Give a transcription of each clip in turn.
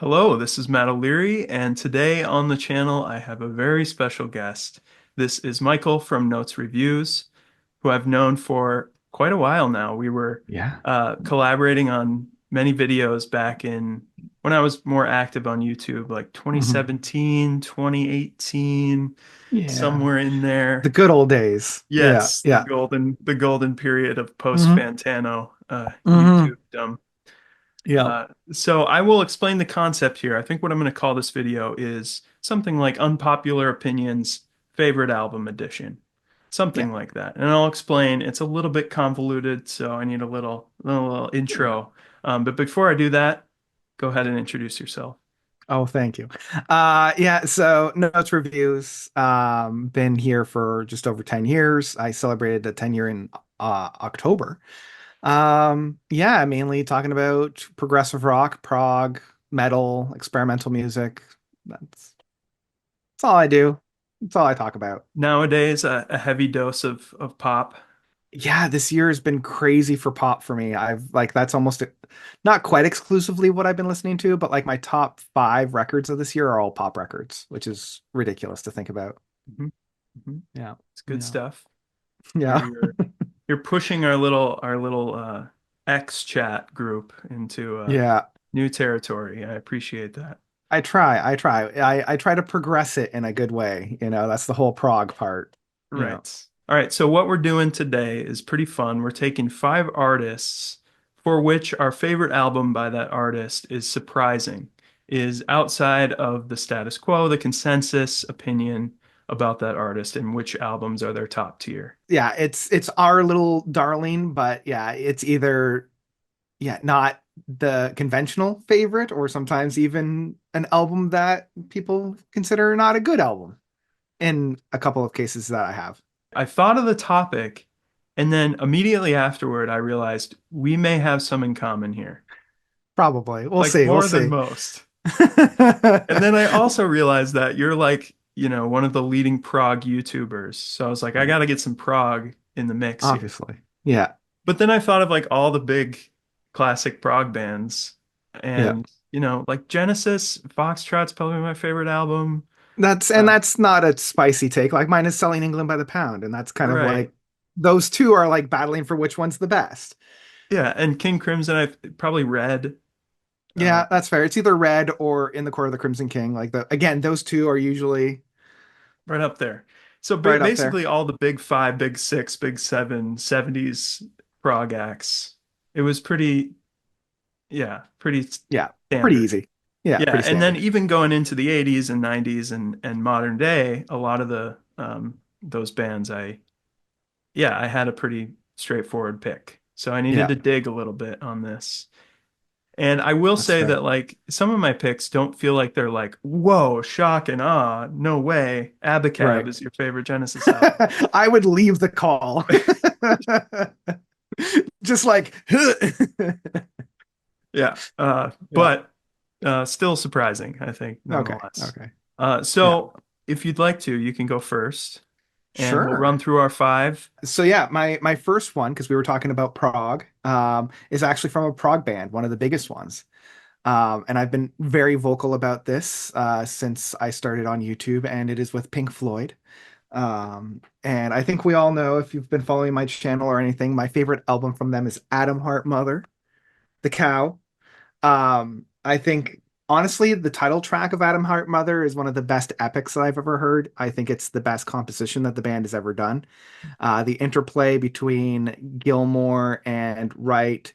Hello, this is Matt O'Leary, and today on the channel I have a very special guest. This is Michael from Notes Reviews, who I've known for quite a while now. We were Yeah. collaborating on many videos back in when I was more active on YouTube, like hmm 2017, 2018, Yeah. somewhere in The there. good old days. Yeah. Yes, the Yeah. golden period of post hmm Fantano hmm YouTube. Yeah. So I will explain the concept here. I think what I'm going to call this video is something like Unpopular Opinions Favorite Album Edition. Yeah. Something like that. And I'll explain. It's a little bit convoluted, so I need a little Yeah. intro. But before I do that, go ahead and introduce yourself. Oh, thank you. Yeah, so Notes Reviews, been here for just over 10 years. I celebrated the 10 year in October. Yeah, mainly talking about progressive rock, prog, metal, experimental music. That's all I do. That's all I talk about. Nowadays, a heavy dose of pop. Yeah, this year has been crazy for pop for me. I've like that's almost not quite exclusively what I've been listening to, but like my top five records of this year are all pop records, which is ridiculous to think about. Mhm, mhm. Yeah. It's good Yeah. stuff. You're Yeah. you're you're pushing our little X chat group into Yeah. new territory. I appreciate that. I try to progress it in a good way. That's the whole prog part. Yeah. Right. All right. So what we're doing today is pretty fun. We're taking five artists for which our favorite album by that artist is surprising, is outside of the status quo, the consensus opinion about that artist, and which albums are their top tier. Yeah, it's our little darling, but yeah, it's either not the conventional favorite or sometimes even an album that people consider not a good album in a couple of cases that I have. I thought of the topic, and then immediately afterward, I realized we may have some in common here, Probably. We'll like see. We'll more than see. most. And then I also realized that you're like, one of the leading prog YouTubers. So I was like, I Yeah, got to get some prog in the mix here. obviously. Yeah. But then I thought of like all the big classic prog bands Yeah. and, like Genesis, Foxtrot's probably my favorite album. Uh, That's not a spicy take. Like mine is Selling England by the Pound, and that's kind of right. like those two are like battling for which one's the best. Yeah. And King Crimson, I probably Red. Uh, Yeah, that's fair. It's either Red or In the Court of the Crimson King. Like the again, those two are usually right up there. So right up there. basically all the big five, big six, big seven, 70s prog acts. It was pretty, yeah, pretty Yeah, pretty standard. easy. Yeah, Yeah, pretty and then standard. even going into the 80s and 90s and modern day, a lot of the those bands I had a pretty straightforward pick. So I needed Yeah, to dig a little bit on this. And I will that's say fair. that like some of my picks don't feel like they're like, whoa, shock and awe, no way. Abacab Right. is your favorite Genesis album. I would leave the call. Just like Yeah. yeah. But still surprising, I think, Okay. nonetheless. Okay. Yeah. So if you'd like to, you can go first and we'll Sure. run through our five. So yeah, my first one, because we were talking about prog, is actually from a prog band, one of the biggest ones. And I've been very vocal about this since I started on YouTube, and it is with Pink Floyd. And I think we all know, if you've been following my channel or anything, my favorite album from them is Atom Heart Mother, The Cow. I think honestly, the title track of Atom Heart Mother is one of the best epics that I've ever heard. I think it's the best composition that the band has ever done. The interplay between Gilmour and Wright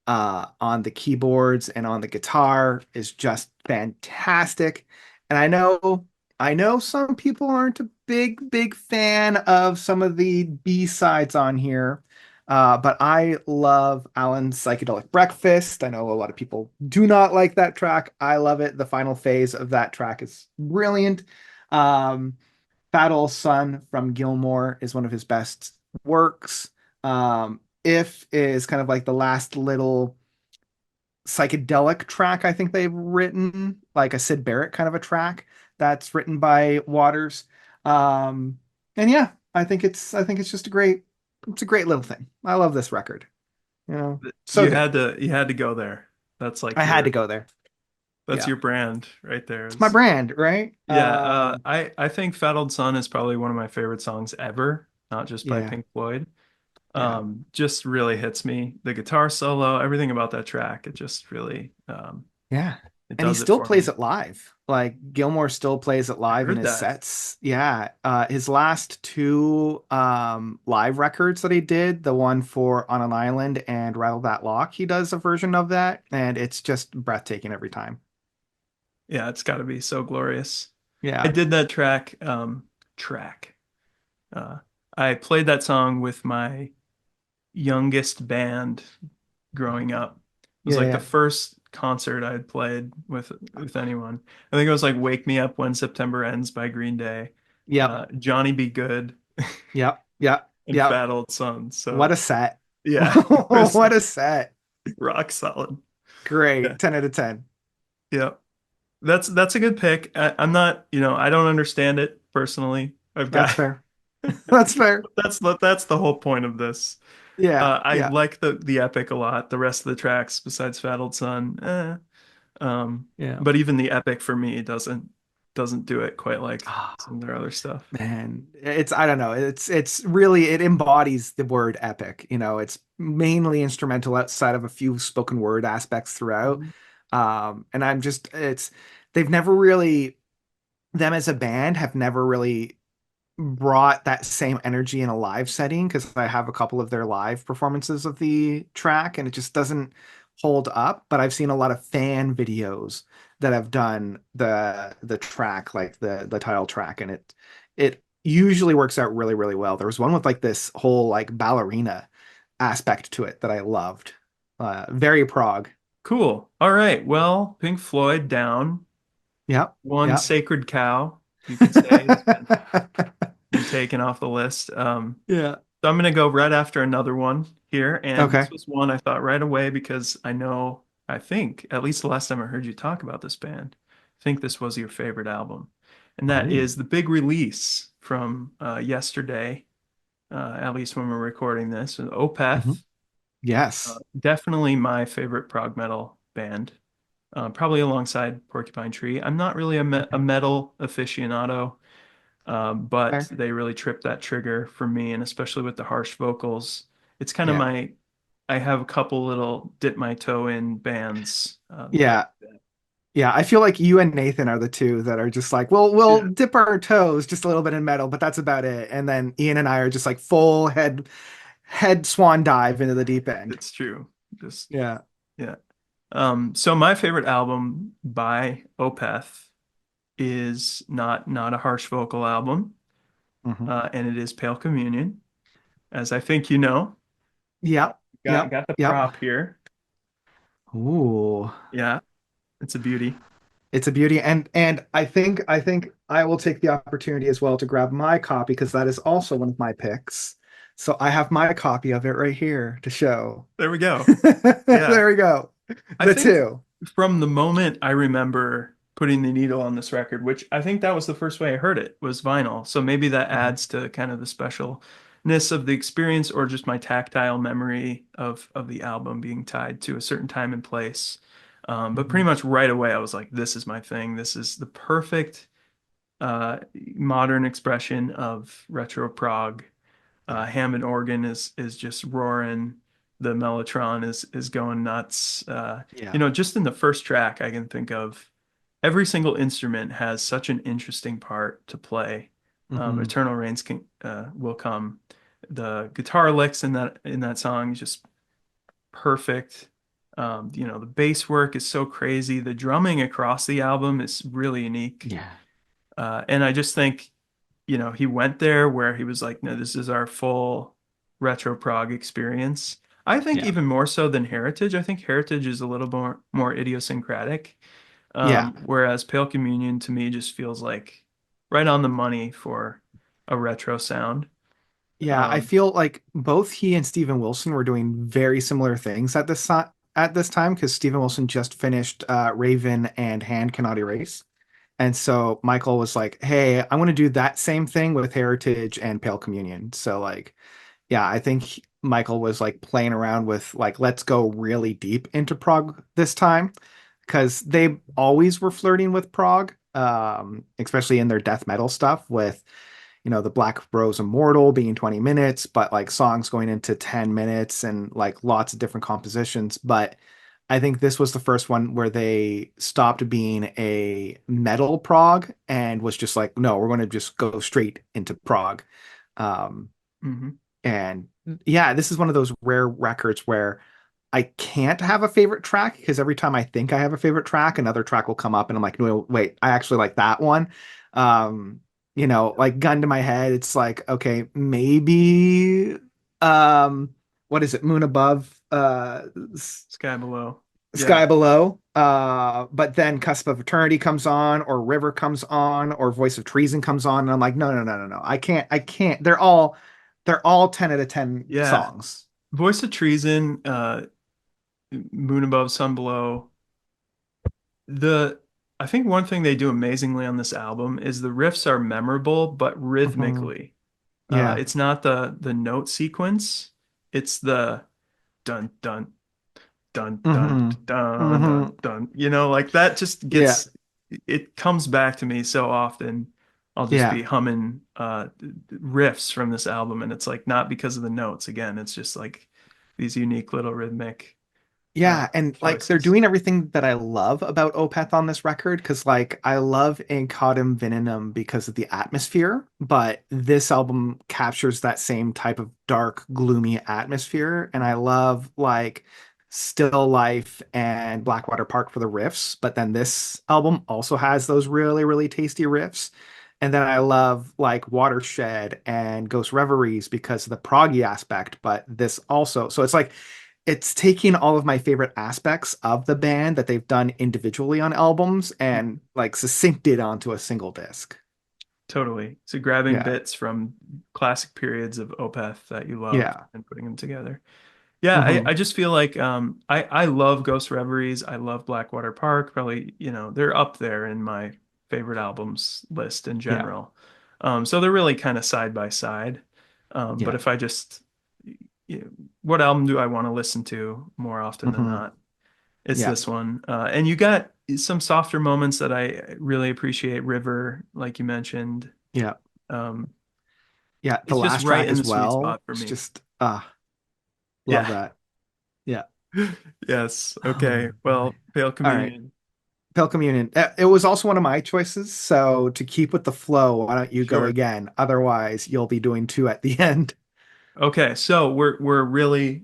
on the keyboards and on the guitar is just fantastic. And I know some people aren't a big fan of some of the B-sides on here. But I love Alan's Psychedelic Breakfast. I know a lot of people do not like that track. I love it. The final phase of that track is brilliant. Um, Fat Old Son from Gilmour is one of his best works. If is kind of like the last little psychedelic track I think they've written, like a Sid Barrett kind of a track that's written by Waters. Um, and yeah, I think it's just a great little thing. I love this record. So You good. had to go there. That's like I had to your go there. That's Yeah. your brand right there. It's my brand, right? Yeah, I think Fat Old Son is probably one of my favorite songs ever, not just by Yeah. Pink Floyd. Yeah. Just really hits me. The guitar solo, everything about that track, it just really Yeah. it And he does it still for plays me. it live. Like Gilmore still plays it I live in heard his that. sets. Yeah. His last two live records that he did, the one for On an Island and Rattle That Lock, he does a version of that, and it's just breathtaking every time. Yeah, it's got to be so glorious. I Yeah. did that track. Uh, I played that song with my youngest band growing up. It was Yeah, like the yeah. first concert I had played with anyone. I think it was like "Wake Me Up When September Ends" by Green Day, Yep. "Johnny Be Good," Yep. Yep. and Yep. "Fat Old Son." What So a set. yeah, it was What a set. rock solid. Yeah, Great. 10 out of 10. yeah. That's a good pick. I'm not, I don't understand it personally. I've That's got fair. That's fair. that's the whole point of this. Yeah. I Yeah. like the epic a lot. The rest of the tracks, besides Fat Old Son, Um, Yeah. but even the epic for me doesn't do it quite like Ah, some of their other stuff. man, it's I don't know. It's really it embodies the word epic. It's mainly instrumental outside of a few spoken word aspects throughout. Mhm. And I'm just it's they've never really them as a band have never really brought that same energy in a live setting because I have a couple of their live performances of the track and it just doesn't hold up. But I've seen a lot of fan videos that have done the track, like the title track, and it usually works out really, really well. There was one with like this whole like ballerina aspect to it that I loved. Very prog. Cool. All right. Well, Pink Floyd down. Yep. One Yep. sacred cow, you could say, has been taken off the list. Yeah. So I'm gonna go right after another one here, and this Okay. was one I thought right away because I think, at least the last time I heard you talk about this band, I think this was your favorite album, and that Oh. is the big release from yesterday, at least when we're recording this, Mhm. Opeth. Yes. Definitely my favorite prog metal band, probably alongside Porcupine Tree. I'm not really a Okay. metal aficionado, but Fair. they really tripped that trigger for me, and especially with the harsh vocals. It's kind of Yeah. I have a couple little dip my toe in bands that, Yeah. Yeah, I feel like you and Nathan are the two that are just like, well, we'll yeah, dip our toes just a little bit in metal, but that's about it. And then Ian and I are just like full head swan dive into the deep end. it's true. Just, Yeah. yeah. So my favorite album by Opeth is not a harsh vocal album, Hmm. and it is Pale Communion, as I think you know. Yep. Got Yep. got the Yep. prop here. Ooh. Yeah, it's a beauty. It's a beauty. And I think I will take the opportunity as well to grab my copy because that is also one of my picks. So I have my copy of it right here to show. There we go. Yeah. There we go. I The think two. from the moment I remember putting the needle on this record, which I think that was the first way I heard it, was vinyl. So maybe that Mhm. adds to kind of the specialness of the experience or just my tactile memory of the album being tied to a certain time and place. But pretty Mhm. much right away, I was like, this is my thing. This is the perfect modern expression of retro prog. Yeah. Hammond organ is just roaring. The Mellotron is going nuts. Yeah. Just in the first track, I can think of every single instrument has such an interesting part to play. Hmm. Eternal Rains will come. The guitar licks in that song is just perfect. The bass work is so crazy. The drumming across the album is really unique. Yeah. And I just think he went there where he was like, no, this is our full retro prog experience. I think Yeah. even more so than Heritage. I think Heritage is a little more idiosyncratic. Yeah. Whereas Pale Communion to me just feels like right on the money for a retro sound. Yeah, I Um, feel like both he and Steven Wilson were doing very similar things at this time because Steven Wilson just finished Raven and Hand Cannot Erase. And so Michael was like, "Hey, I want to do that same thing with Heritage and Pale Communion." So like, yeah, I think Michael was like playing around with like, let's go really deep into prog this time because they always were flirting with prog, especially in their death metal stuff with, the Black Rose Immortal being 20 minutes, but like songs going into 10 minutes and like lots of different compositions. But I think this was the first one where they stopped being a metal prog and was just like, no, we're going to just go straight into prog. Um, Hmm. and yeah, this is one of those rare records where I can't have a favorite track because every time I think I have a favorite track, another track will come up and I'm like, no, wait, I actually like that one. Um, like gun to my head, it's like, okay, maybe um what is it? Moon Above, Sky Below. Yeah. Sky Below. But then Cusp of Eternity comes on, or River comes on, or Voice of Treason comes on, and I'm like, no, no, no, no, no. I can't. They're all 10 out of 10 Yeah. songs. Voice of Treason, Moon Above, Sun Below. The I think one thing they do amazingly on this album is the riffs are memorable, but Hmm. rhythmically. Yeah. It's not the note sequence. It's the dun dun dun dun Hmm. dun dun Hmm. dun. Like that just Yeah. gets it comes back to me so often. I'll just Yeah. be humming riffs from this album, and it's like not because of the notes. Again, it's just like these unique little rhythmic Yeah, and like they're choices. doing everything that I love about Opeth on this record because like I love Incautum Venenum because of the atmosphere, but this album captures that same type of dark, gloomy atmosphere, and I love like Still Life and Blackwater Park for the riffs, but then this album also has those really, really tasty riffs. And then I love like Watershed and Ghost Reveries because of the proggy aspect, but this also, so it's taking all of my favorite aspects of the band that they've done individually on albums and like succinct it onto a single disc. Totally. So grabbing Yeah. bits from classic periods of Opeth that you loved Yeah. and putting them together. Yeah, I Hmm. just feel like I love Ghost Reveries. I love Blackwater Park. Probably, they're up there in my favorite albums list in Yeah. general. So they're really kind of side by side. But Yeah. if I just, you know, what album do I want to listen to more often than Hmm. not? It's Yeah. this one. And you got some softer moments that I really appreciate. River, like you mentioned. Yeah. Um, Yeah. The it's just last right track in as the sweet well. spot for It's me. just love Yeah. that. Yeah. Yes. Oh Okay. my. Well, Pale All right. Communion. Pale Communion. It was also one of my choices. So to keep with the flow, why don't you go Sure. again? Otherwise, you'll be doing two at the end. Okay. So we're really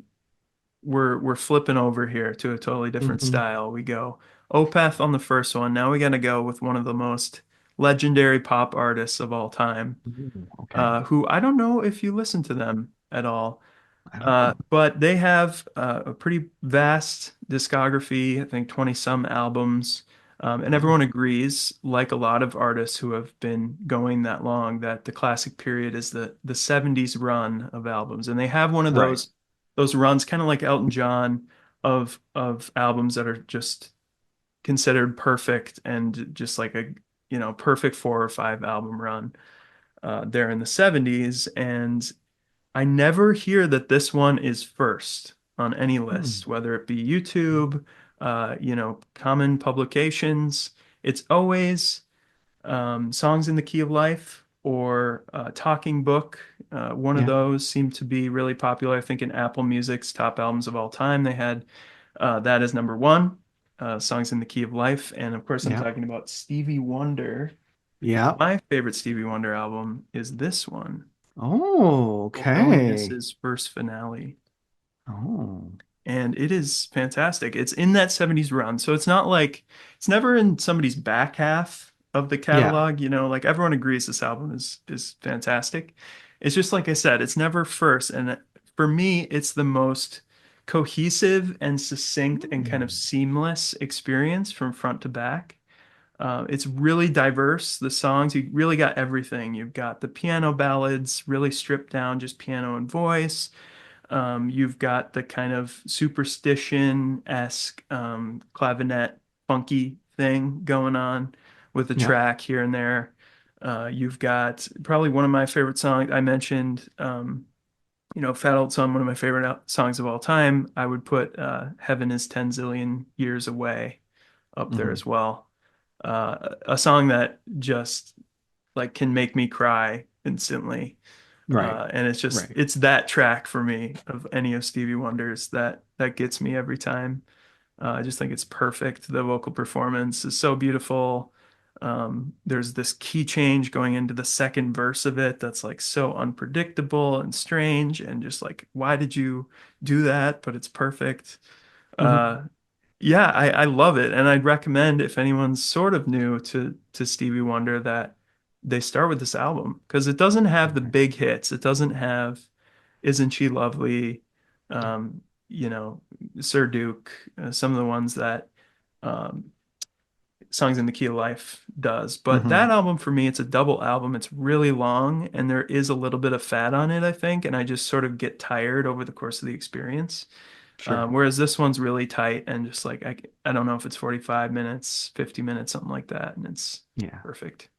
we're flipping over here to a totally different Hmm. style. We go Opeth on the first one. Now we got to go with one of the most legendary pop artists of all time, Ooh, okay. who I don't know if you listen to them at all. I don't know. But they have a pretty vast discography, I think 20 some albums. And Wow. everyone agrees, like a lot of artists who have been going that long, that the classic period is the 70s run of albums. And they have one of Right. those runs, kind of like Elton John, of albums that are just considered perfect and just like a perfect 4 or 5 album run there in the 70s. And I never hear that this one is first on any Hmm. list, whether it be YouTube, common publications. It's always Songs in the Key of Life or Talking Book. One of Yeah. those seemed to be really popular. I think in Apple Music's top albums of all time, they had that as number one, Songs in the Key of Life. And of course, I'm Yeah. talking about Stevie Wonder. Yeah. My favorite Stevie Wonder album is this one. Oh, Called okay. Loneliness's first finale. Oh, And it is fantastic. It's in that 70s run. So it's not like it's never in somebody's back half of the yeah. catalog, like everyone agrees this album is fantastic. It's just like I said, it's never first. And for me, it's the most cohesive and succinct and kind of Hmm. seamless experience from front to back. It's really diverse. The songs, you really got everything. You've got the piano ballads, really stripped down, just piano and voice. You've got the kind of superstition-esque clavinet funky thing going on with the Yeah. track here and there. You've got probably one of my favorite songs. I mentioned, Fat Old Son, one of my favorite songs of all time. I would put Heaven is 10 Zillion Years Away up there Hmm. as well. A song that just like can make me cry instantly. Right. And it's just Right. it's that track for me of any of Stevie Wonder's that gets me every time. I just think it's perfect. The vocal performance is so beautiful. There's this key change going into the second verse of it that's like so unpredictable and strange, and just like, why did you do that? But it's perfect. Hmm. Uh, yeah, I love it, and I'd recommend if anyone's sort of new to Stevie Wonder that they start with this album because it doesn't have the Okay. big hits. It doesn't have "Isn't She Lovely," um, you know, Sir Duke, some of the ones that um, Songs in the Key of Life does. But that Hmm. album for me, it's a double album. It's really long, and there is a little bit of fat on it, I think, and I just sort of get tired over the course of the experience. Sure. Whereas this one's really tight and just like I don't know if it's 45 minutes, 50 minutes, something like that, and it's Yeah. perfect.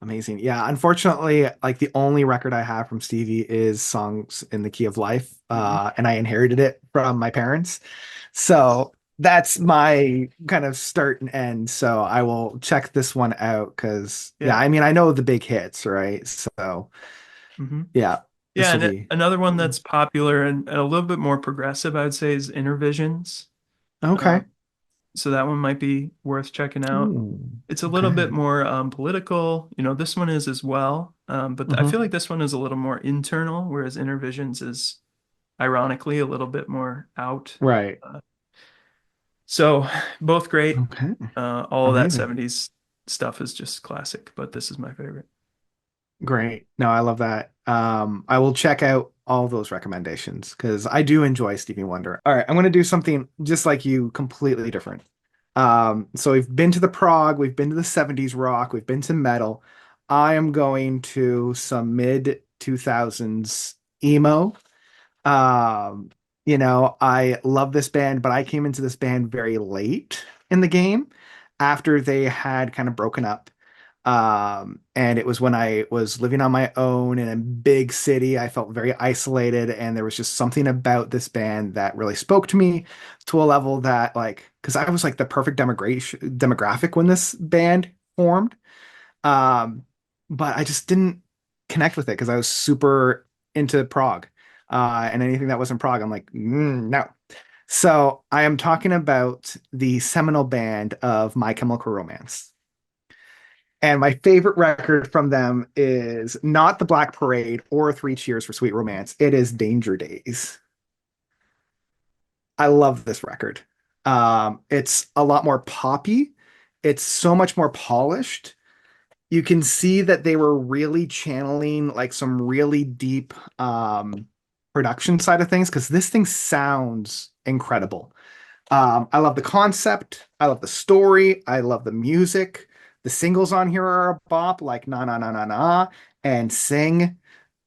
Amazing. Yeah, unfortunately, like the only record I have from Stevie is Songs in the Key of Life. Mhm. And I inherited it from my parents. So that's my kind of start and end. So I will check this one out because yeah, Yeah. I mean I know the big hits, right? So hmm yeah, Yeah, this will and be another one that's popular and a little bit more progressive, I would say, is Intervisions. Uh, okay. so that one might be worth checking out. Ooh, It's a little bit okay. more political. This one is as well. But I feel Hmm. like this one is a little more internal, whereas Intervisions is ironically a little bit more out. Right. Uh, so both great. Okay. All of that Amazing. 70s stuff is just classic, but this is my favorite. Great. No, I love that. I will check out all those recommendations because I do enjoy Stevie Wonder. All right, I'm going to do something just like you, completely different. So we've been to the prog, we've been to the 70s rock, we've been to metal. I am going to some mid 2000s emo. Um, I love this band, but I came into this band very late in the game after they had kind of broken up. And it was when I was living on my own in a big city. I felt very isolated, and there was just something about this band that really spoke to me to a level that, like, because I was like the perfect demographic when this band formed. Um, but I just didn't connect with it because I was super into prog. And anything that wasn't prog, I'm like, no. So I am talking about the seminal band of My Chemical Romance. And my favorite record from them is not The Black Parade or Three Cheers for Sweet Romance. It is Danger Days. I love this record. It's a lot more poppy. It's so much more polished. You can see that they were really channeling like some really deep production side of things because this thing sounds incredible. I love the concept. I love the story. I love the music. The singles on here are a bop, like Na Na Na Na Na and Sing.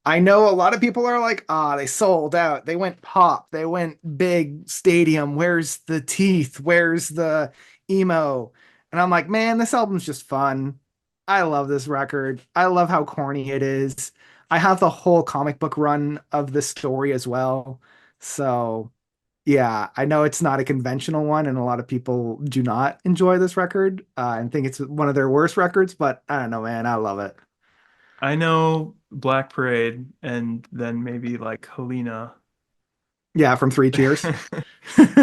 I know a lot of people are like, they sold out. They went pop. They went big stadium. Where's the teeth? Where's the emo? And I'm like, man, this album's just fun. I love this record. I love how corny it is. I have the whole comic book run of this story as well. So yeah, I know it's not a conventional one, and a lot of people do not enjoy this record and think it's one of their worst records, but I don't know, man. I love it. I know Black Parade and then maybe like Helena. Yeah, from Three Cheers.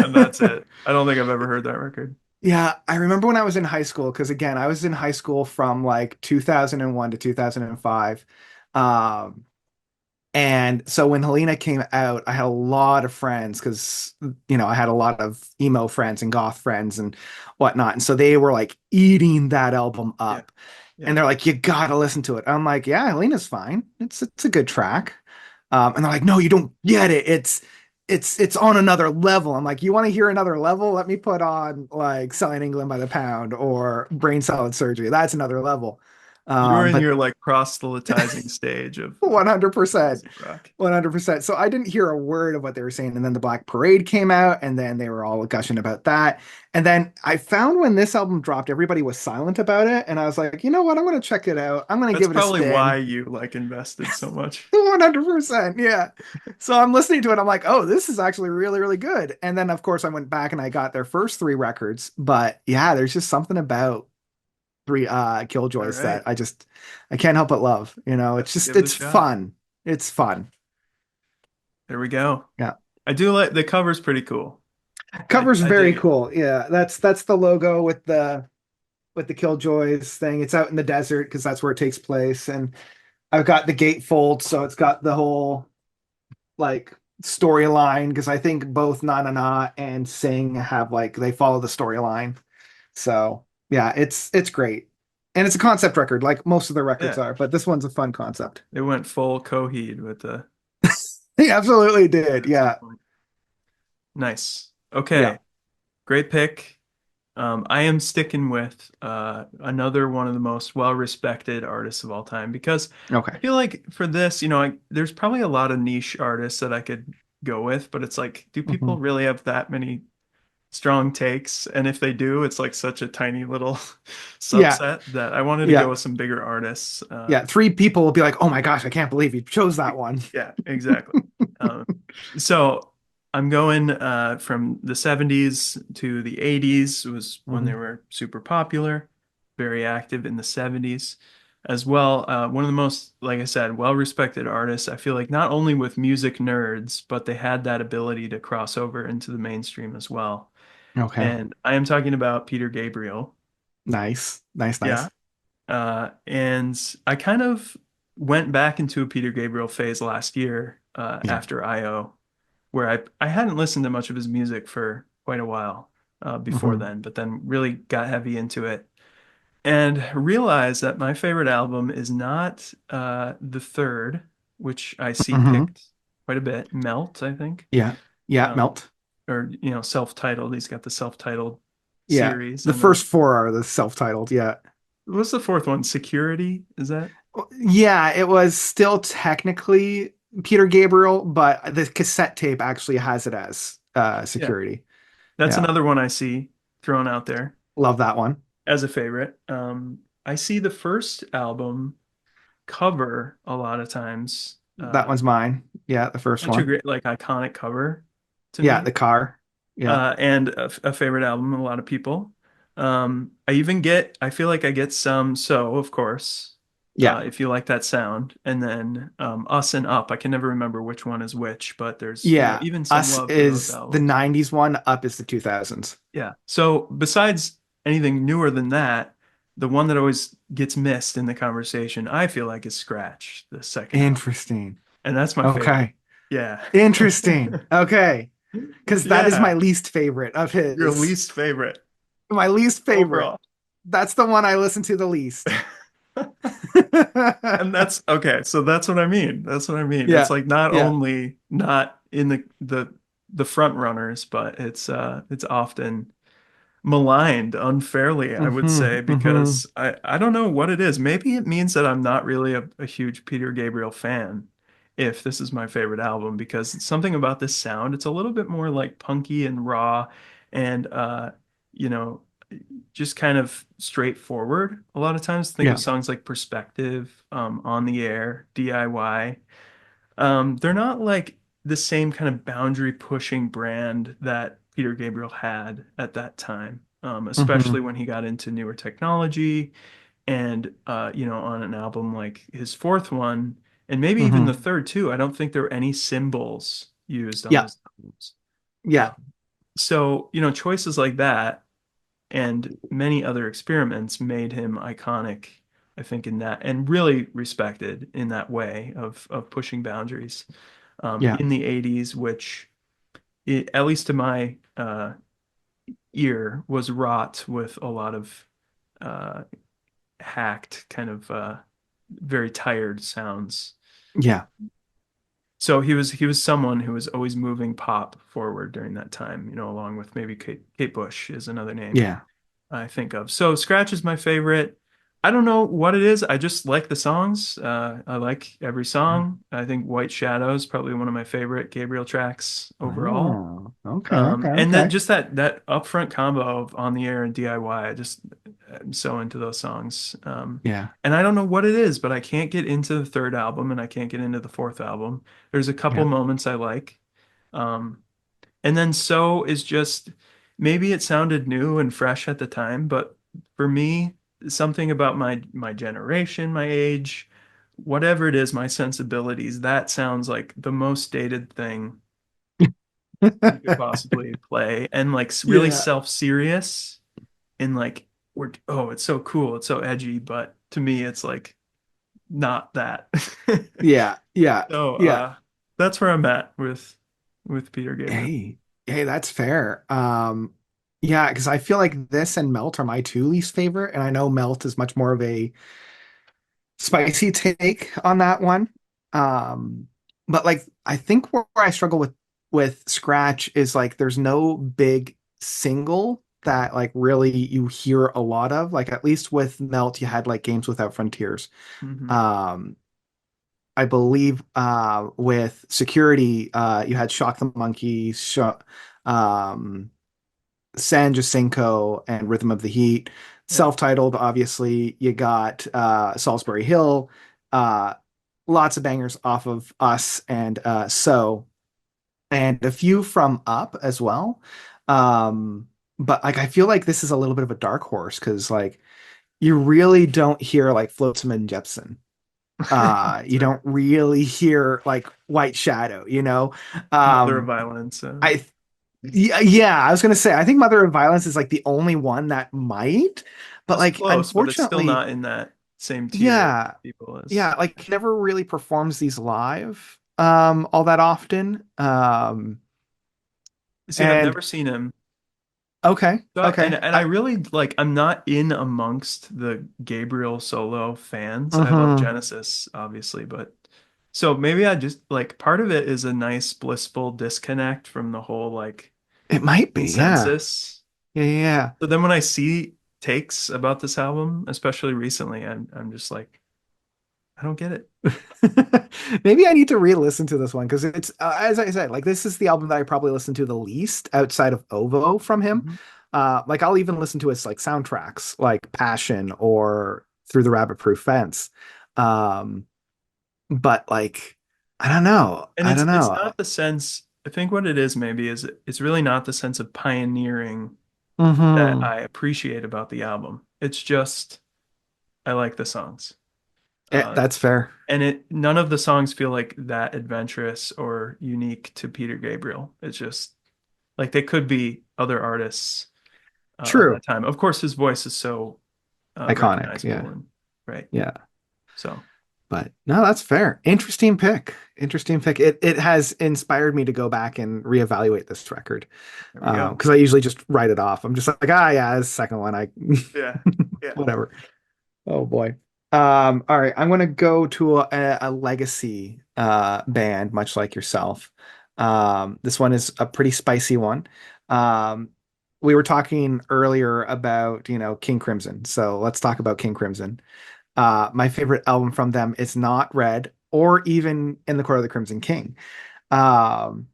And that's it. I don't think I've ever heard that record. Yeah, I remember when I was in high school, because again, I was in high school from like 2001 to 2005. Um, And so when Helena came out, I had a lot of friends because, I had a lot of emo friends and goth friends and whatnot. And so they were like eating that album Yeah. up. Yeah. And they're like, you gotta listen to it. I'm like, yeah, Helena's fine. It's a good track. And they're like, no, you don't get it. It's on another level. I'm like, you want to hear another level? Let me put on like Selling England by the Pound or Brain Salad Surgery. That's another level. You were in But your like proselytizing stage of 100%. classic rock. 100%. So I didn't hear a word of what they were saying. And then the Black Parade came out, and then they were all gushing about that. And then I found when this album dropped, everybody was silent about it. And I was like, you know what? I'm going to check it out. I'm going to That's give it a probably why spin. you like invested so much. 100%. Yeah. So I'm listening to it. I'm like, oh, this is actually really, really good. And then, of course, I went back and I got their first three records. But yeah, there's just something about three All Killjoys right. that I can't help but love. Have It's to just give it a it's shot. fun. It's fun. There we go. Yeah. I do like the cover's pretty cool. Cover's I very dig it. cool. Yeah. That's the logo with the Killjoys thing. It's out in the desert because that's where it takes place. And I've got the gatefold, so it's got the whole like storyline because I think both Na Na Na and Sing have like they follow the storyline. So yeah, it's great. And it's a concept record, like most of the records Yeah. are, but this one's a fun concept. They went full Coheed with He absolutely did. at some Yeah. point. Nice. Yeah. Okay. Great pick. I am sticking with another one of the most well-respected artists of all time because I Okay. feel like for this, there's probably a lot of niche artists that I could go with, but it's like, do people Hmm. really have that many strong takes? And if they do, it's like such a tiny little Yeah. subset that I wanted to go Yeah. with some bigger artists. Yeah. Three people will be like, oh my gosh, I can't believe you chose that one. Yeah, exactly. Um, so I'm going from the 70s to the 80s was when they Hmm. were super popular, very active in the 70s as well. One of the most, like I said, well-respected artists. I feel like not only with music nerds, but they had that ability to cross over into the mainstream as well. Okay. And I am talking about Peter Gabriel. Nice. Nice, Yeah. nice. And I kind of went back into a Peter Gabriel phase last year Yeah. after I.O., where I hadn't listened to much of his music for quite a while before Hmm. then, but then really got heavy into it and realized that my favorite album is not the third, which I see Hmm. picked quite a bit, Melt, I think, Yeah. Yeah. um, Melt. or self-titled. He's got the self-titled Yeah. series, The and then first four are the self-titled. Yeah. what's the fourth one? Security, is that? Yeah, it was still technically Peter Gabriel, but the cassette tape actually has it as Yeah. security. That's Yeah. another one I see thrown out there Love that one. as a favorite. I see the first album cover a lot of times. That one's mine. Yeah, the first Such a one. great, like, iconic cover to Yeah, me, the car. Yeah. and a favorite album of a lot of people. I feel like I get some, so of course, Yeah. if you like that sound, and then Us and Up. I can never remember which one is which, but there's, Yeah. even some Us love for those is the albums. 90s one, Up is the 2000s. Yeah. So besides anything newer than that, the one that always gets missed in the conversation, I feel like, is Scratch, the second album. Interesting. And that's my favorite. Okay. Yeah. Interesting. Okay. Because that is my Yeah. least favorite of Your his. least favorite My least favorite. overall. That's the one I listen to the least. And that's okay. So that's what I mean. That's what I mean. It's Yeah. like not Yeah. only not in the front runners, but it's often maligned unfairly, I would Hmm. say, Hmm. because I don't know what it is. Maybe it means that I'm not really a huge Peter Gabriel fan if this is my favorite album, because something about this sound, it's a little bit more like punky and raw and you know, just kind of straightforward. A lot of times think of Yeah. songs like Perspective, On the Air, DIY. They're not like the same kind of boundary pushing brand that Peter Gabriel had at that time, especially Hmm. when he got into newer technology and, on an album like his fourth one, and maybe even the Hmm. third too. I don't think there were any cymbals used on Yeah. his albums. Yeah. So, choices like that and many other experiments made him iconic, I think, in that, and really respected in that way of pushing boundaries Yeah. in the 80s, which, at least to my ear, was wrought with a lot of uh, hacked, kind of very tired sounds. Yeah. So he was someone who was always moving pop forward during that time, along with maybe Kate Bush is another name Yeah. I think of. So Scratch is my favorite. I don't know what it is. I just like the songs. I like every song. I think White Shadows probably one of my favorite Gabriel tracks overall. Oh, okay, okay, And that okay. just that upfront combo of on the air and DIY, I'm so into those songs. Yeah, And I don't know what it is, but I can't get into the third album and I can't get into the fourth album. There's a couple yeah. moments I like. Um, and then So is just maybe it sounded new and fresh at the time, but for me, something about my generation, my age, whatever it is, my sensibilities, that sounds like the most dated thing you could possibly play and like really Yeah, self-serious and like it's so cool, it's so edgy, but to me it's like not that. yeah, yeah, So yeah. that's where I'm at with Peter Gabriel. Hey, hey, that's fair. Yeah, because I feel like this and Melt are my two least favorite, and I know Melt is much more of a spicy take on that one. Um, but like I think where I struggle with Scratch is like there's no big single that like really you hear a lot of. Like at least with Melt, you had like Games Without Frontiers. Hmm. Um, I believe with Security, you had Shock the Monkey, um, San Jacinto, and Rhythm of the Heat. Yeah. Self-titled, obviously, you got Salisbury Hill, uh, lots of bangers off of Us and So, and a few from Up as well. Um, but like I feel like this is a little bit of a dark horse because like you really don't hear like Flotsam and Jepsen. That's You right. don't really hear like White Shadow, you know. Mother of Um, Violence. I Yeah, yeah, I was gonna say I think Mother of Violence is like the only one that might, but That's like close, but it's still unfortunately, not in that same tier of yeah, people yeah, as. like he never really performs these live all that often. See, I've And never seen him. okay, So okay. and I really like I'm not in amongst the Gabriel solo fans. I love Mhm. Genesis, obviously, but so maybe I just like part of it is a nice blissful disconnect from the whole like It might be, yeah. consensus. Yeah, yeah, So then when I see takes about this album, especially recently, I'm just like, I don't get it. yeah. Maybe I need to re-listen to this one because it's as I said, like this is the album that I probably listen to the least outside of Ovo from him. Mhm. Like I'll even listen to his like soundtracks, like Passion or Through the Rabbit Proof Fence. Um, but like, I don't know. And I don't it's know. not the sense, I think what it is maybe is it's really not the sense of pioneering that Hmm. I appreciate about the album. It's just I like the songs. Uh, That's fair. and it none of the songs feel like that adventurous or unique to Peter Gabriel. It's just like they could be other artists of True. that time. Of course, his voice is so Iconic. recognizable Yeah. and right. Yeah. So But no, that's fair. Interesting pick. Interesting pick. It has inspired me to go back and reevaluate this record. there we go. Because I usually just write it off. I'm just like, ah, yeah, this second one. I Yeah. Yeah. whatever. Oh boy. All right. I'm gonna go to a legacy band, much like yourself. This one is a pretty spicy one. Um, we were talking earlier about, King Crimson. So let's talk about King Crimson. My favorite album from them is not Red or even In the Court of the Crimson King. Um,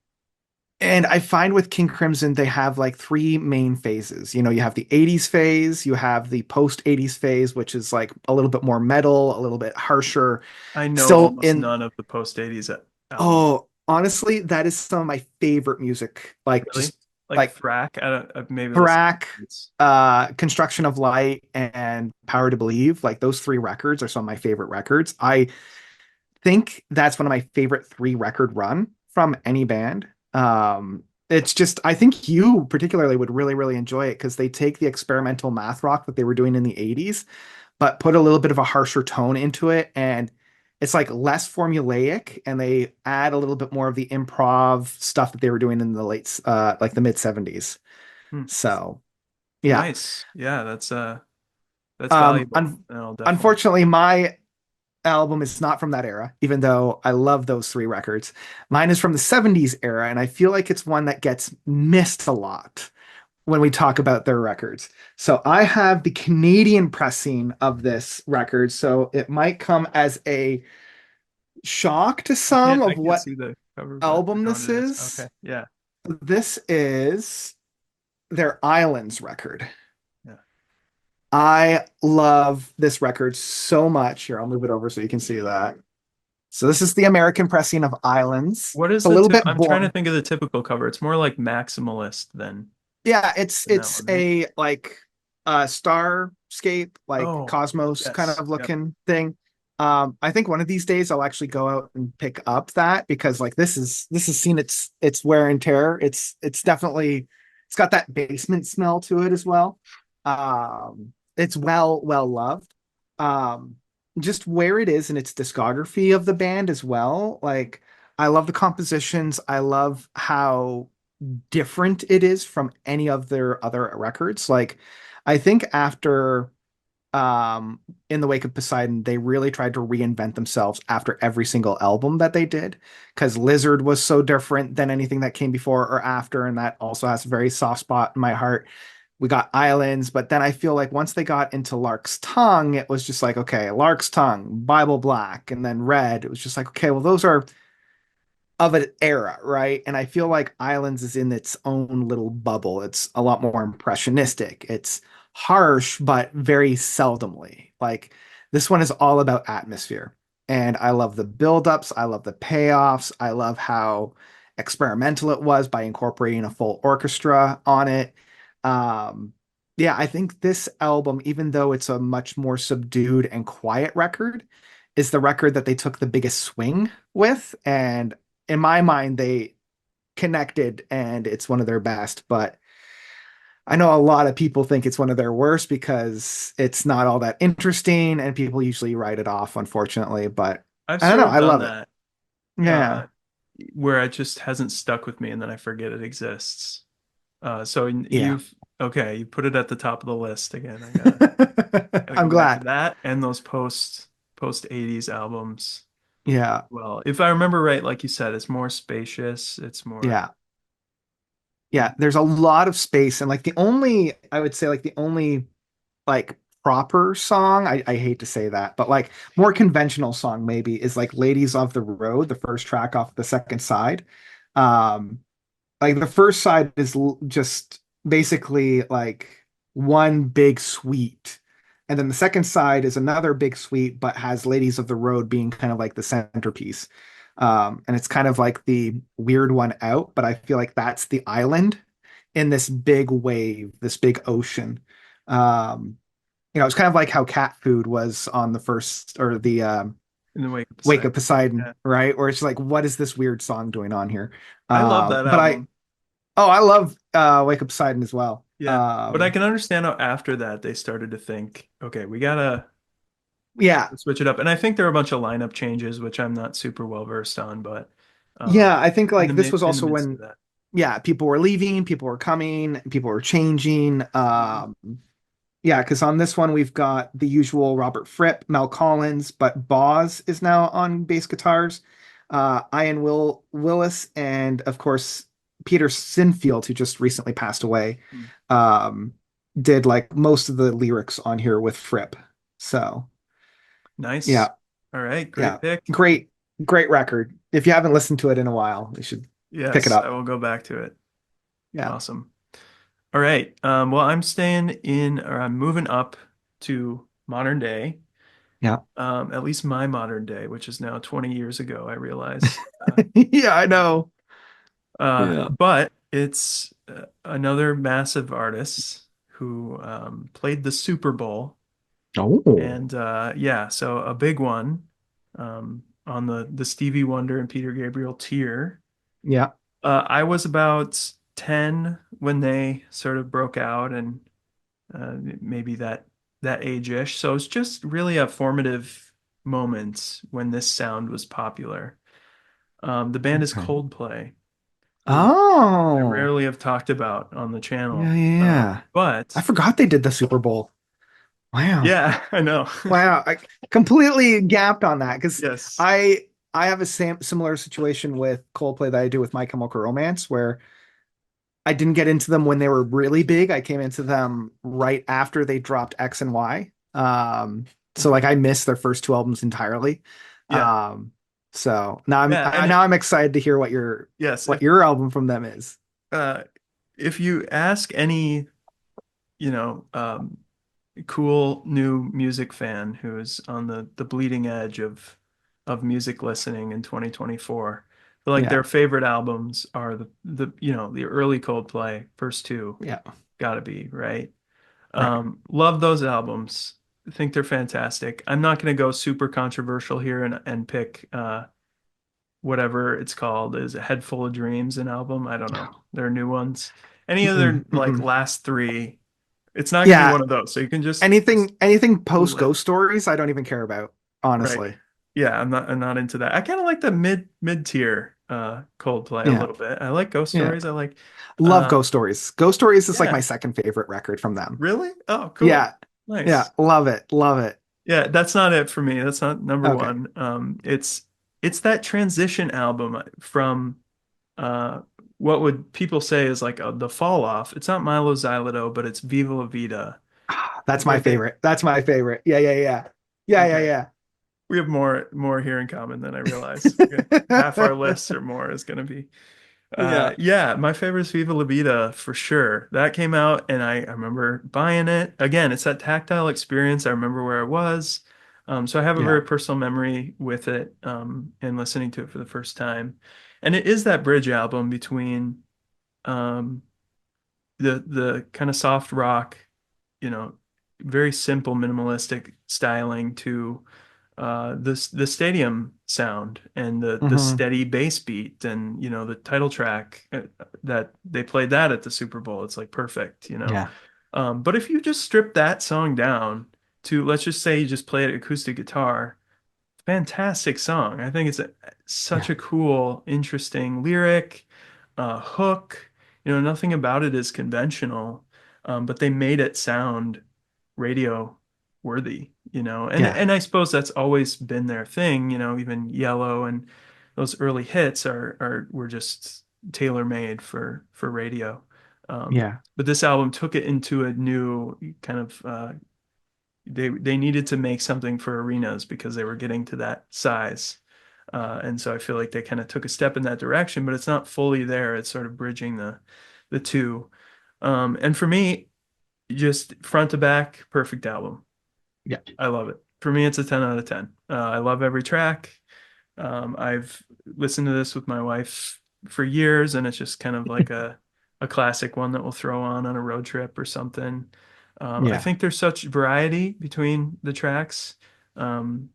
and I find with King Crimson, they have like three main phases. You have the 80s phase, you have the post 80s phase, which is like a little bit more metal, a little bit harsher. I know Still almost in, none of the post 80s albums. oh, honestly, that is some of my favorite music. Like Really? just Like like Thrack? I've maybe listened Thrack, to it. Construction of Light, and Power to Believe. Like those three records are some of my favorite records. I think that's one of my favorite three record run from any band. It's just I think you particularly would really really enjoy it because they take the experimental math rock that they were doing in the 80s, but put a little bit of a harsher tone into it, and it's like less formulaic, and they add a little bit more of the improv stuff that they were doing in the like the mid 70s. Hmm. So yeah. Nice. Yeah, that's Um, valuable. un And I'll definitely. Unfortunately, my album is not from that era, even though I love those three records. Mine is from the 70s era, and I feel like it's one that gets missed a lot. when we talk about their records. So I have the Canadian pressing of this record, so it might come as a shock to some I of can't what see the cover, but I album know what this it is. is. Okay. Yeah. This is their Islands record. Yeah. I love this record so much. Here, I'll move it over so you can see that. So this is the American pressing of Islands. What It's is a the little tip? bit I'm trying to boring. think of the typical cover. It's more like maximalist Yeah, it's than that it's one, right? a like starscape, like Oh, Cosmos kind yes. of Yep. looking thing. I think one of these days I'll actually go out and pick up that because like this has seen its wear and tear. It's definitely it's got that basement smell to it as well. It's well loved. Um, just where it is in its discography of the band as well. Like I love the compositions. I love how different it is from any of their other records. Like I think after In the Wake of Poseidon, they really tried to reinvent themselves after every single album that they did because Lizard was so different than anything that came before or after, and that also has a very soft spot in my heart. We got Islands, but then I feel like once they got into Lark's Tongue, it was just like, okay, Lark's Tongue, Bible Black, and then Red. It was just like, okay, well, those are of an era, right? And I feel like Islands is in its own little bubble. It's a lot more impressionistic. It's harsh, but very seldomly. Like this one is all about atmosphere. And I love the buildups. I love the payoffs. I love how experimental it was by incorporating a full orchestra on it. Um, yeah, I think this album, even though it's a much more subdued and quiet record, is the record that they took the biggest swing with. And in my mind, they connected and it's one of their best. But I know a lot of people think it's one of their worst because it's not all that interesting and people usually write it off, unfortunately. But I've I don't know. sort of I done love it. that, Yeah. uh, where it just hasn't stuck with me and then I forget it exists. So Yeah. you've, okay, you put it at the top of the list again. Gotta I'm go back to glad. that and those post 80s albums. Yeah. Well, if I remember right, like you said, it's more spacious. It's more, Yeah. Yeah. There's a lot of space. And like the only, I would say, like the only like proper song, I hate to say that, but like more conventional song maybe is like Ladies of the Road, the first track off the second side. Um, like the first side is just basically like one big suite. And then the second side is another big suite, but has Ladies of the Road being kind of like the centerpiece. And it's kind of like the weird one out, but I feel like that's the island in this big wave, this big ocean. Um, it's kind of like how Cat Food was on the first or the in the Wake of Wake of Poseidon. Poseidon, Yeah. right? Where it's like, what is this weird song doing on here? I love that But album. I love Wake Up Poseidon as well. Yeah. But I can understand how after that they started to think, okay, we gotta Yeah, switch it up. And I think there are a bunch of lineup changes, which I'm not super well versed on, but yeah. I think in the like this was in the also midst when, of that. yeah, people were leaving, people were coming, people were changing. Yeah, because on this one we've got the usual Robert Fripp, Mel Collins, but Boz is now on bass guitars. Ian Willis, and of course Peter Sinfield, who just recently passed away, Hmm. um, did like most of the lyrics on here with Fripp. So Nice. yeah, All right, yeah, great pick. great, great record. If you haven't listened to it in a while, you should pick it Yes, I up. will go back to it. Yeah, Awesome. All right. Well, I'm staying in, or I'm moving up to modern day. yeah, At least my modern day, which is now 20 years ago, I realize. yeah. I know. Yeah. But it's another massive artist who played the Super Bowl. Oh, And yeah, so a big one on the Stevie Wonder and Peter Gabriel tier. yeah. I was about 10 when they sort of broke out and maybe that age-ish. So it's just really a formative moment when this sound was popular. The band is Okay. Coldplay, who I Oh. rarely have talked about on the Yeah, channel. yeah, yeah. I But forgot they did the Super Bowl. Wow. yeah, I know. Wow. I completely gapped on that because Yes. I have a similar situation with Coldplay that I do with My Chemical Romance, where I didn't get into them when they were really big. I came into them right after they dropped X and Y. So like Okay. I missed their first two albums entirely. Yeah. Um, so now Yeah, now I'm excited to hear yes, what your album from them is. uh if you ask any, you know, cool new music fan who's on the bleeding edge of music listening in 2024, like Yeah, their favorite albums are the early Coldplay first two, yeah, gotta be, right? right. Love those albums. I think they're fantastic. I'm not going to go super controversial here and pick whatever it's called. Is a Head Full of Dreams an album? I don't know. There are new ones. Any Mm-mm, other like mm-mm. last three? It's not going to be Yeah, one of those. So you can just anything post Google it. Ghost Stories, I don't even care about, Right. honestly. Yeah, I'm not into that. I kind of like the mid tier Coldplay a Yeah, little bit. I like Ghost yeah. Stories. I like Love uh Ghost Stories. Ghost Stories is like my yeah. second favorite record from them. Really? Oh, cool. Yeah, yeah, Nice. love it, love it. Yeah, that's not it for me. That's not number Okay. one. It's that transition album from uh what would people say is like the fall off. It's not Milo Xyloto, but it's Viva La Vida. I That's feel my like they favorite. That's my favorite. Yeah, yeah, yeah. Yeah, okay. yeah, We have more here in common than I realize. Okay. Half our yeah. lists or more is gonna be Yeah, yeah, my favorite is Viva La Vida for sure. That came out and I remember buying it. Again, it's that tactile experience. I remember where I was. So I have a yeah. very personal memory with it and listening to it for the first time. And it is that bridge album between um, the kind of soft rock, you know, very simple minimalistic styling to the stadium sound and the Hmm. steady bass beat and the title track that they played that at the Super Bowl. It's like perfect. Yeah, But if you just strip that song down to, let's just say you just play it acoustic guitar, fantastic song. I think such yeah, a cool, interesting lyric, hook. Nothing about it is conventional, but they made it sound radio worthy. And yeah, and I suppose that's always been their thing. Even Yellow and those early hits were just tailor-made for radio. yeah, But this album took it into a new kind of they needed to make something for arenas because they were getting to that size. And so I feel like they kind of took a step in that direction, but it's not fully there. It's sort of bridging the two. And for me, just front to back, perfect album. yeah, I love it. For me, it's a 10 out of 10. I love every track. I've listened to this with my wife for years, and it's just kind of like a classic one that we'll throw on a road trip or something. I yeah. think there's such variety between the tracks. Um,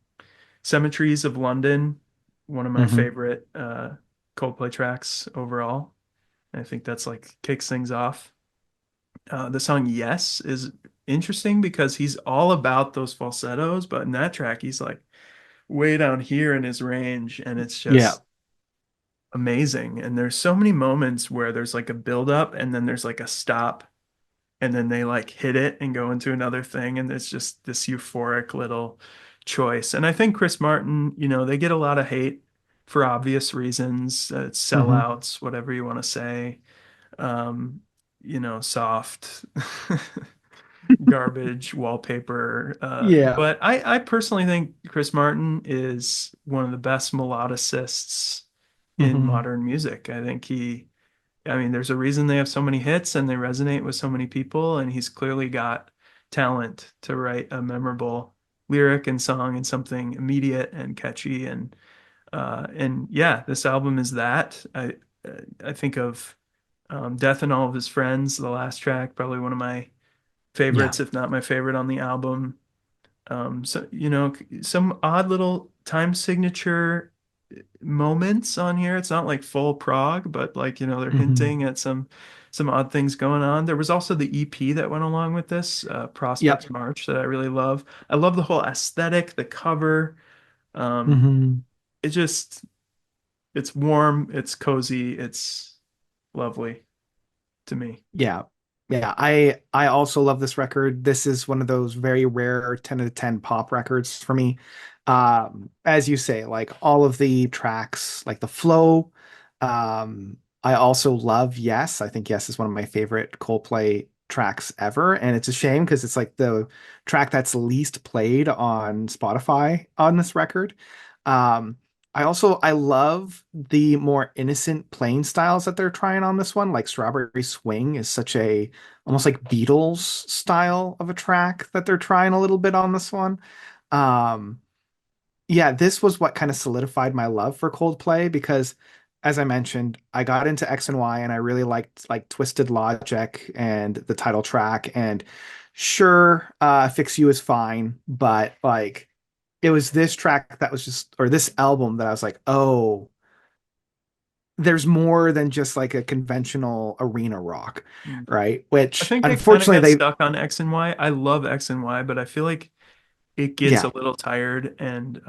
Cemeteries of London, one of my Hmm. favorite Coldplay tracks overall. I think that's like kicks things off. The song Yes is interesting because he's all about those falsettos, but in that track, he's like way down here in his range, and it's Yeah, just amazing. And there's so many moments where there's like a build up and then there's like a stop and then they like hit it and go into another thing and it's just this euphoric little choice. And I think Chris Martin, they get a lot of hate for obvious reasons, hmm, sellouts, whatever you want to say. Um, soft garbage wallpaper. yeah, But I personally think Chris Martin is one of the best melodicists in hmm, modern music. I mean, there's a reason they have so many hits and they resonate with so many people, and he's clearly got talent to write a memorable lyric and song and something immediate and catchy and yeah, this album is that. I think of Death and All of His Friends, the last track, probably one of my yeah, favorites, if not my favorite on the album. So, some odd little time signature moments on here. It's not like full prog, but like, they're hmm, hinting at some odd things going on. There was also the EP that went along with this, yep, Prospects March, that I really love. I love the whole aesthetic, the cover. Um, hmm, it just it's warm, it's cozy, it's lovely to me. yeah, yeah. I also love this record. This is one of those very rare 10 out of 10 pop records for me. As you say, like all of the tracks, like the flow, I also love Yes. I think Yes is one of my favorite Coldplay tracks ever. And it's a shame because it's like the track that's least played on Spotify on this record. Um, I love the more innocent playing styles that they're trying on this one. Like Strawberry Swing is such a almost like Beatles style of a track that they're trying a little bit on this one. Um, yeah, this was what kind of solidified my love for Coldplay because, as I mentioned, I got into X and Y and I really liked like Twisted Logic and the title track. And sure, Fix You is fine, but like it was this track that was just, or this album that I was like, oh, there's more than just like a conventional arena rock, Mm. right? I Which think they kind of unfortunately got they, stuck on X and Y. I love X and Y, but I feel like it gets a yeah, little tired and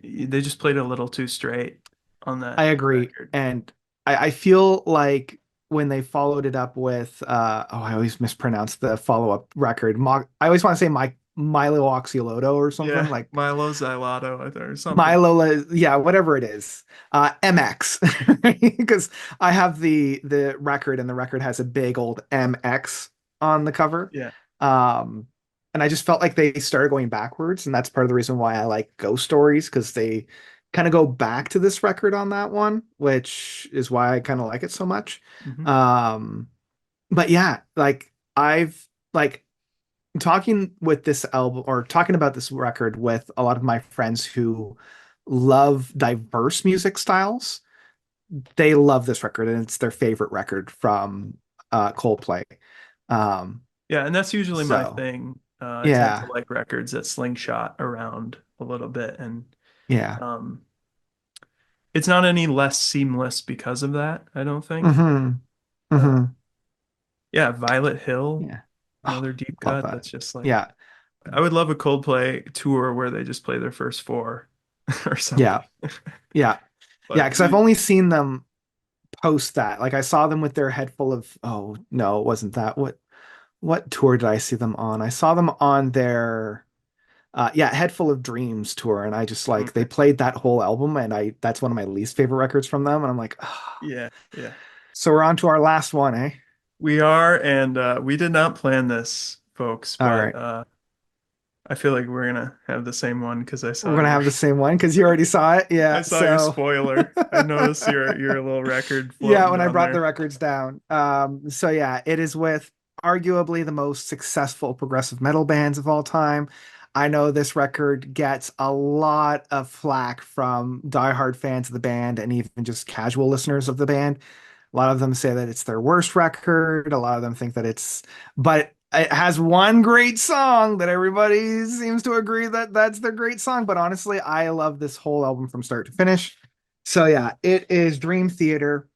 they just played a little too straight on I that agree. record. And I feel like when they followed it up with oh, I always mispronounce the follow-up record. I always want to say Milo Oxyloto or something Yeah, like Milo Xyloto or something. Milo, yeah, whatever it is. MX. Because I have the record and the record has a big old MX on the cover. Yeah. Um and I just felt like they started going backwards, and that's part of the reason why I like Ghost Stories because they kind of go back to this record on that one, which is why I kind of like it so much. Hmm. Um but yeah, like I've like talking with this album or talking about this record with a lot of my friends who love diverse music styles. They love this record and it's their favorite record from Coldplay. Um, Yeah, and that's usually my so thing. I tend to yeah, like records that slingshot around a little bit, and yeah. um, it's not any less seamless because of that, I don't think. Hmm. Uh, Hmm. yeah, Violet Hill, Yeah. Oh, another deep love cut. that. That's just like Yeah, I would love a Coldplay tour where they just play their first four or something. yeah, yeah, yeah. But Because I've only seen them post that. Like I saw them with their head full of. Oh no, it wasn't that. What tour did I see them on? I saw them on their yeah, Head Full of Dreams tour, and I just like they okay. played that whole album, and I that's one of my least favorite records from them, and I'm like, oh. Yeah, yeah. So we're on to our last one, eh? We are, and we did not plan this, folks, All but right, I feel like we're gonna have the same one because we're gonna have the same one because you already saw it, I yeah. saw your So spoiler. I noticed your little record yeah, floating when I down brought the there. records down, so yeah, it is with arguably the most successful progressive metal bands of all time. I know this record gets a lot of flack from diehard fans of the band and even just casual listeners of the band. A lot of them say that it's their worst record. A lot of them think that but it has one great song that everybody seems to agree that that's their great song. But honestly, I love this whole album from start to finish. So yeah, it is Dream Theater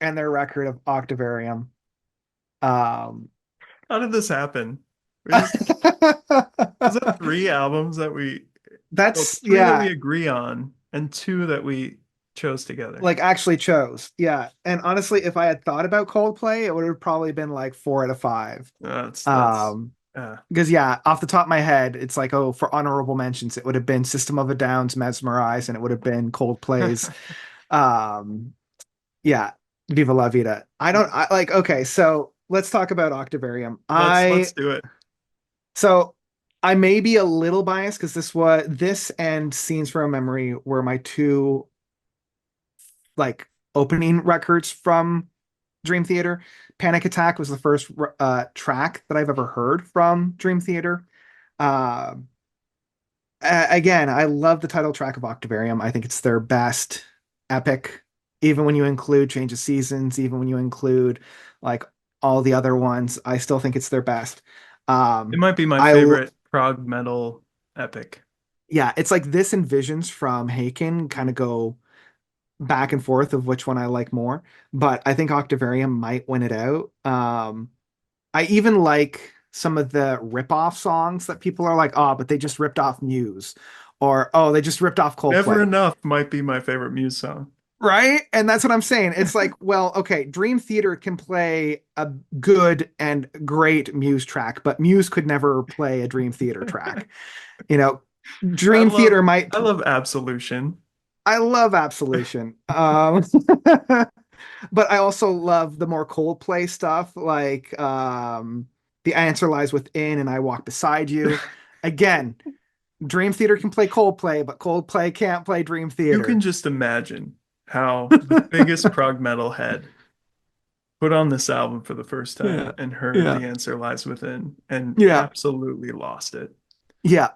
and their record of Octavarium. Um, How did this happen? We just was it three albums that well, that's three that we yeah, agree on and two that we chose together. like actually chose. Yeah. And honestly, if I had thought about Coldplay, it would have probably been like 4 out of 5. That's Um, uh, Because yeah, off the top of my head, it's like, oh, for honorable mentions, it would have been System of a Down's Mesmerize, and it would have been Coldplay's um yeah, Viva La Vida. I like okay, so let's talk about Octavarium. let's do it. So I may be a little biased because this and Scenes from a Memory were my two like opening records from Dream Theater. Panic Attack was the first track that I've ever heard from Dream Theater. Uh, Again, I love the title track of Octavarium. I think it's their best epic, even when you include Change of Seasons, even when you include like all the other ones, I still think it's their best. It Um, might be my I favorite prog metal epic. Yeah, it's like this and Visions from Haken kind of go back and forth of which one I like more, but I think Octavarium might win it out. I even like some of the rip-off songs that people are like, oh, but they just ripped off Muse, or oh, they just ripped off Never Coldplay, Enough might be my favorite Muse song. right? And that's what I'm saying. It's like, well, okay, Dream Theater can play a good and great Muse track, but Muse could never play a Dream Theater track. You know, I Dream love Theater might I love Absolution. I love Absolution. But I also love the more Coldplay stuff, like The Answer Lies Within and I Walk Beside You. Again, Dream Theater can play Coldplay, but Coldplay can't play Dream You can Theater. just imagine how the biggest prog metal head put on this album for the first time Yeah. and heard Yeah. The Answer Lies Within and Yeah. absolutely lost it. Yeah.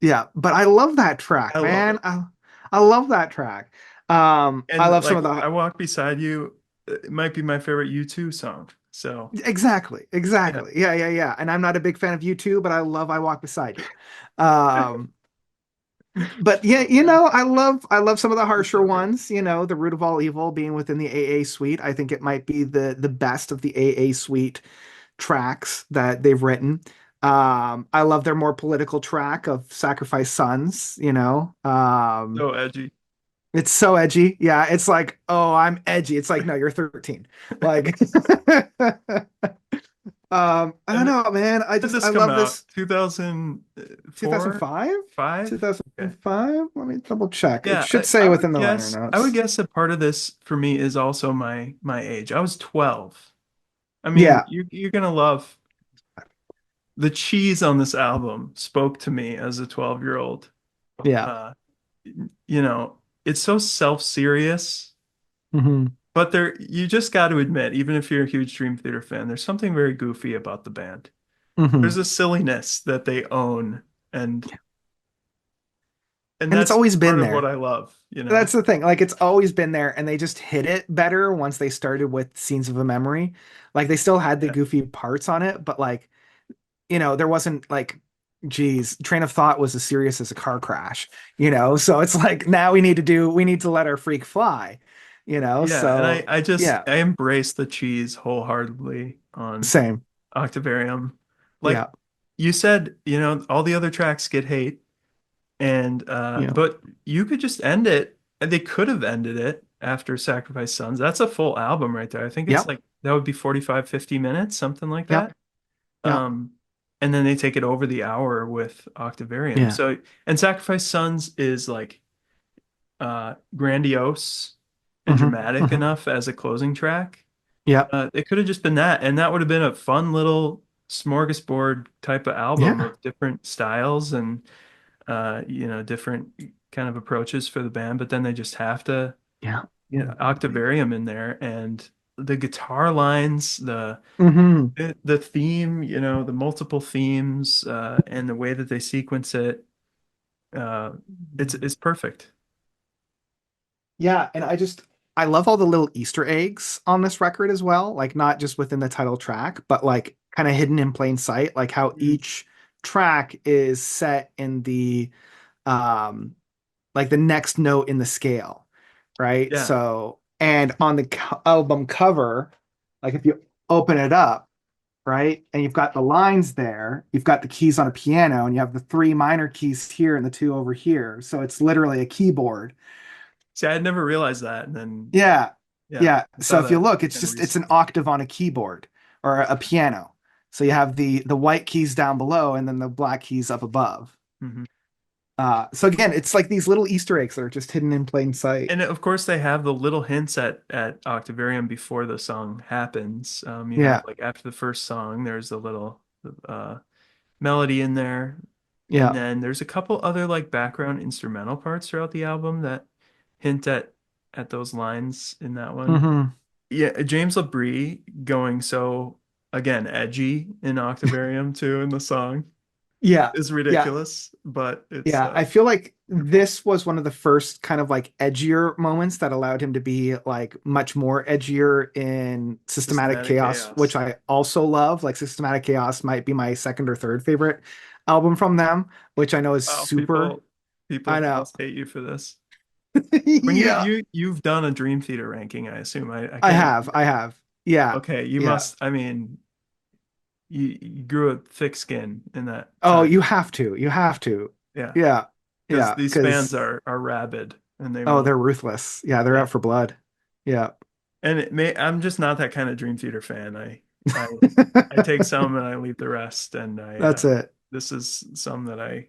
Yeah. But I love that I track, love it. man. I love that track. I And love some of like the I Walk Beside You, it might be my favorite U2 song. So, exactly, yeah. exactly. Yeah, yeah, yeah. And I'm not a big fan of you too, but I love I Walk Beside You. Um, but yeah, I love some of the It's harsher so good. ones, the root of all evil being within the AA suite. I think it might be the best of the AA suite tracks that they've written. I love their more political track of Sacrifice Sons. So edgy. It's so edgy. Yeah, it's like, oh, I'm edgy. It's like, no, you're 13. Like I don't And know, man. did I this come love out? this 2004? 2005? 5? Okay. 2005? Let me double check. It Yeah, should say within the liner I would notes. guess that part of this for me is also my age. I was 12. I mean, Yeah, you're gonna love the cheese on this album spoke to me as a 12-year-old. yeah. Uh, you know, it's so self-serious, Hmm. but there you just got to admit, even if you're a huge Dream Theater fan, there's something very goofy about the band. Hmm. There's a silliness that they own, and And it's that's always part been of what there. I love, you know. That's the thing. Like it's always been there, and they just hit it better once they started with Scenes of a Memory. Like they still had the Yeah. goofy parts on it, but like, there wasn't like, geez, Train of Thought was as serious as a car crash. So it's like now we need to let our freak fly. Yeah, and So yeah, I embrace the cheese wholeheartedly on same. Octavarium. Like Yeah. you said, all the other tracks get hate and Yeah. but you could just end it and they could have ended it after Sacrifice Sons. That's a full album right there. I think it's Yep. like that would be 45, 50 minutes, something like Yep. that. Yep. Um and then they take it over the hour with Octavarium. Yeah. So and Sacrifice Sons is like grandiose and Hmm. dramatic Hmm. enough as a closing track. Yep. It could have just been that, and that would have been a fun little smorgasbord type of album Yeah. of different styles and different kind of approaches for the band. But then they just have to, Yeah. Octavarium in there, and the guitar lines, Hmm. the theme, the multiple themes, and the way that they sequence it, uh, it's perfect. Yeah, and I love all the little Easter eggs on this record as well, like not just within the title track, but like kind of hidden in plain sight, like how Mm. each track is set in the um like the next note in the scale, right? Yeah. So, and on the album cover, like if you open it up, right, and you've got the lines there, you've got the keys on a piano, and you have the three minor keys here and the two over here. So it's literally a keyboard. See, I had never realized that, and then Yeah. yeah, Yeah. I So saw if you that look, kind of it's an recently. octave on a keyboard or a piano. So you have the white keys down below and then the black keys up above. Mhm. So again, it's like these little Easter eggs that are just hidden in plain sight. And of course, they have the little hints at Octavarium before the song happens. You have Yeah. like after the first song, there's a little uh, melody in there, and Yeah. then there's a couple other like background instrumental parts throughout the album that hint at those lines in that one. Hmm. Yeah, James LaBrie going so again edgy in Octavarium too in the song Yeah. is Yeah. ridiculous, but it's Yeah. I feel like this was one of the first kind of like edgier moments that allowed him to be like much more edgier in Systematic systematic Chaos, which chaos. I also love. Like Systematic Chaos might be my second or third favorite album from them, which I know is Wow, super. people I know. must hate you for this. When Yeah, you've done a Dream Theater ranking, I assume. I I can't. have. I have. Yeah. Okay, you Yeah. must. I mean, you grew a thick skin in that Oh, time. you have to. You have to. Yeah, Yeah. because Yeah. these fans Because, are rabid and they oh, will. they're ruthless. Yeah. They're Yeah, out for blood. Yeah. and I'm just not that kind of Dream Theater fan. I I take some and I leave the rest, and That's it. this is some that I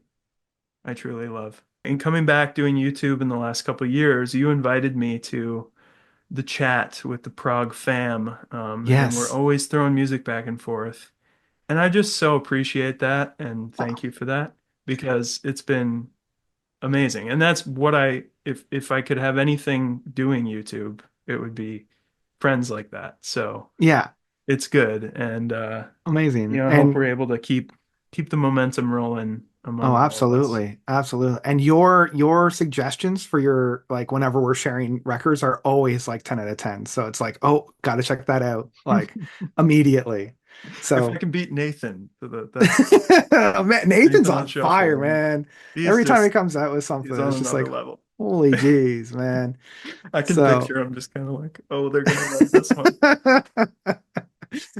truly love. in coming back doing YouTube in the last couple of years, you invited me to the chat with the Prog fam, and we're Yes. always throwing music back and forth. And I just so appreciate that and thank Oh, you for that because it's been amazing. And that's what if I could have anything doing YouTube, it would be friends like that. So yeah. it's good. And Amazing. I hope And we're able to keep the momentum rolling oh, among all of us. absolutely. Absolutely. And your suggestions for your like whenever we're sharing records are always like 10 out of 10. So it's like, oh, gotta check that out like immediately. If I So can beat Nathan, that's man, Nathan's Nathan on on fire, shuffle, and man. he's Every time he just comes out with he's something, on it's just another like, level. holy jeez, man. I can So picture him just kind of like, oh, they're gonna love this one.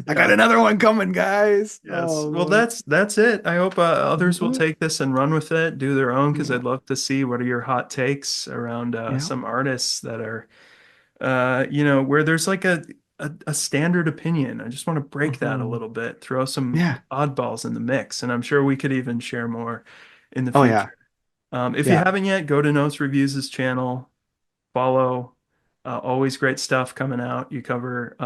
I got Yeah. another one coming, guys. Yes. Oh Well, Lord. that's it. I hope others will Mhm. take this and run with it, do their own, because Yeah. I'd love to see what are your hot takes around Yeah. some artists that are, where there's like a standard opinion. I just want to break that a Mhm. little bit, throw some Yeah. oddballs in the mix, and I'm sure we could even share more in the Oh yeah. future. If you Yeah. haven't yet, go to Notes Reviews' channel, follow. Always great stuff coming out. You cover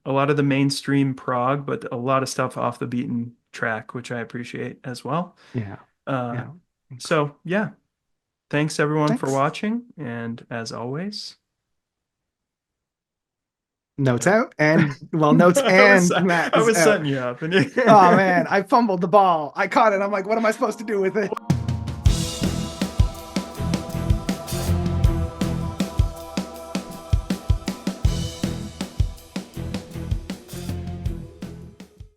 a lot of the mainstream prog, but a lot of stuff off the beaten track, which I appreciate as well. Yeah. Uh, Yeah. so, yeah, thanks everyone for Thanks. watching. And as always, Notes out and well, notes I was and Matt I is was out. setting you up, and Oh man, I fumbled the ball. I caught it. I'm like, what am I supposed to do with it?